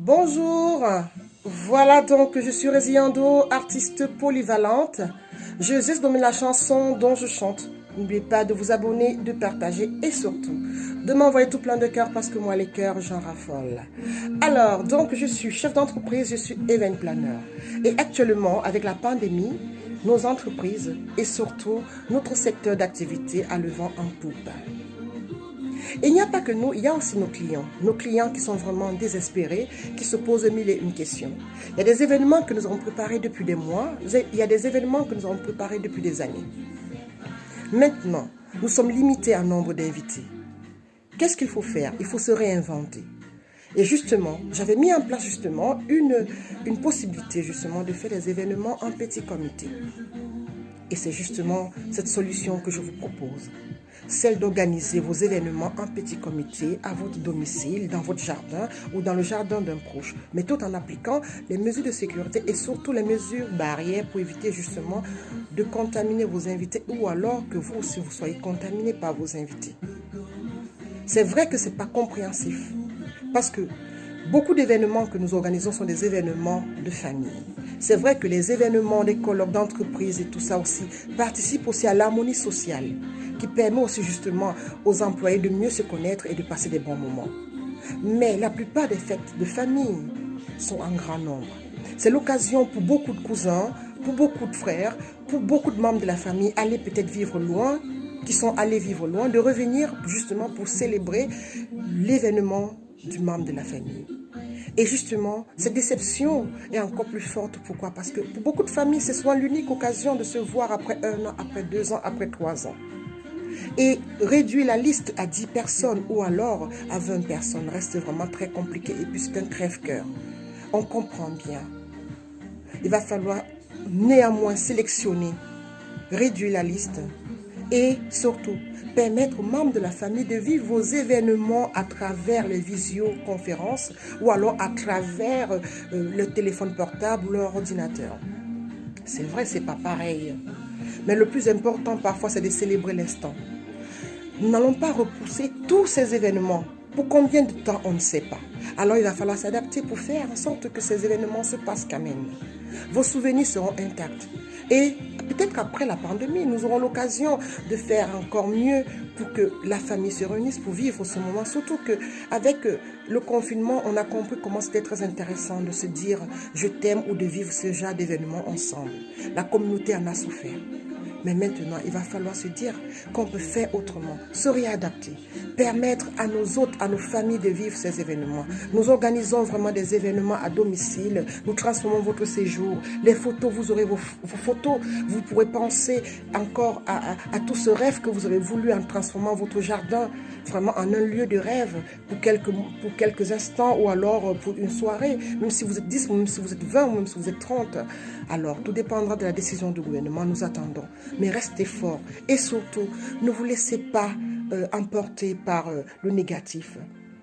Bonjour, voilà donc je suis Résiando, artiste polyvalente. Je zeste dominer la chanson dont je chante. N'oubliez pas de vous abonner, de partager et surtout de m'envoyer tout plein de cœurs parce que moi les cœurs j'en raffole. Alors donc je suis chef d'entreprise, je suis event planner et actuellement avec la pandémie, nos entreprises et surtout notre secteur d'activité a le vent en poupe. Et il n'y a pas que nous, il y a aussi nos clients qui sont vraiment désespérés, qui se posent mille et une questions. Il y a des événements que nous avons préparés depuis des mois, il y a des événements que nous avons préparés depuis des années. Maintenant, nous sommes limités en nombre d'invités. Qu'est-ce qu'il faut faire? Il faut se réinventer. Et justement, j'avais mis en place justement une possibilité justement de faire des événements en petit comité. Et c'est justement cette solution que je vous propose. Celle d'organiser vos événements en petit comité à votre domicile, dans votre jardin ou dans le jardin d'un proche, mais tout en appliquant les mesures de sécurité et surtout les mesures barrières pour éviter justement de contaminer vos invités ou alors que vous aussi vous soyez contaminé par vos invités. C'est vrai que ce n'est pas compréhensif parce que beaucoup d'événements que nous organisons sont des événements de famille. C'est vrai que les événements des colloques d'entreprise et tout ça aussi participent aussi à l'harmonie sociale qui permet aussi justement aux employés de mieux se connaître et de passer des bons moments. Mais la plupart des fêtes de famille sont en grand nombre. C'est l'occasion pour beaucoup de cousins, pour beaucoup de frères, pour beaucoup de membres de la famille aller peut-être vivre loin, qui sont allés vivre loin, de revenir justement pour célébrer l'événement du membre de la famille. Et justement, cette déception est encore plus forte. Pourquoi? Parce que pour beaucoup de familles, c'est souvent l'unique occasion de se voir après 1 an, après 2 ans, après 3 ans. Et réduire la liste à 10 personnes ou alors à 20 personnes reste vraiment très compliqué. Et puis c'est un crève-cœur. On comprend bien. Il va falloir néanmoins sélectionner, réduire la liste et surtout permettre aux membres de la famille de vivre vos événements à travers les visioconférences ou alors à travers le téléphone portable ou leur ordinateur. C'est vrai, c'est pas pareil. Mais le plus important parfois, c'est de célébrer l'instant. Nous n'allons pas repousser tous ces événements. Pour combien de temps, on ne sait pas. Alors, il va falloir s'adapter pour faire en sorte que ces événements se passent quand même. Vos souvenirs seront intacts. Et peut-être qu'après la pandémie, nous aurons l'occasion de faire encore mieux pour que la famille se réunisse pour vivre ce moment. Surtout qu'avec le confinement, on a compris comment c'était très intéressant de se dire « je t'aime » ou de vivre ce genre d'événements ensemble. La communauté en a souffert. Mais maintenant, il va falloir se dire qu'on peut faire autrement, se réadapter, permettre à nos hôtes, à nos familles de vivre ces événements. Nous organisons vraiment des événements à domicile, nous transformons votre séjour. Les photos, vous aurez vos photos, vous pourrez penser encore à tout ce rêve que vous aurez voulu en transformant votre jardin vraiment en un lieu de rêve pour quelques instants ou alors pour une soirée, même si vous êtes 10, même si vous êtes 20, même si vous êtes 30. Alors, tout dépendra de la décision du gouvernement, nous attendons. Mais restez forts et surtout, ne vous laissez pas emporter par le négatif.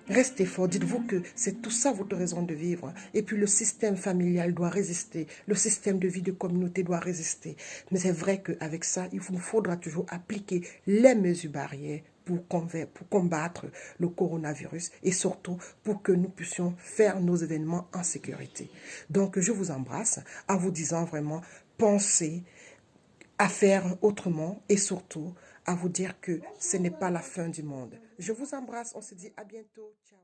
Restez fort, dites-vous que c'est tout ça votre raison de vivre. Et puis le système familial doit résister, le système de vie de communauté doit résister. Mais c'est vrai qu'avec ça, il vous faudra toujours appliquer les mesures barrières pour combattre le coronavirus et surtout pour que nous puissions faire nos événements en sécurité. Donc je vous embrasse en vous disant vraiment, pensez à faire autrement et surtout à vous dire que ce n'est pas la fin du monde. Je vous embrasse, on se dit à bientôt. Ciao.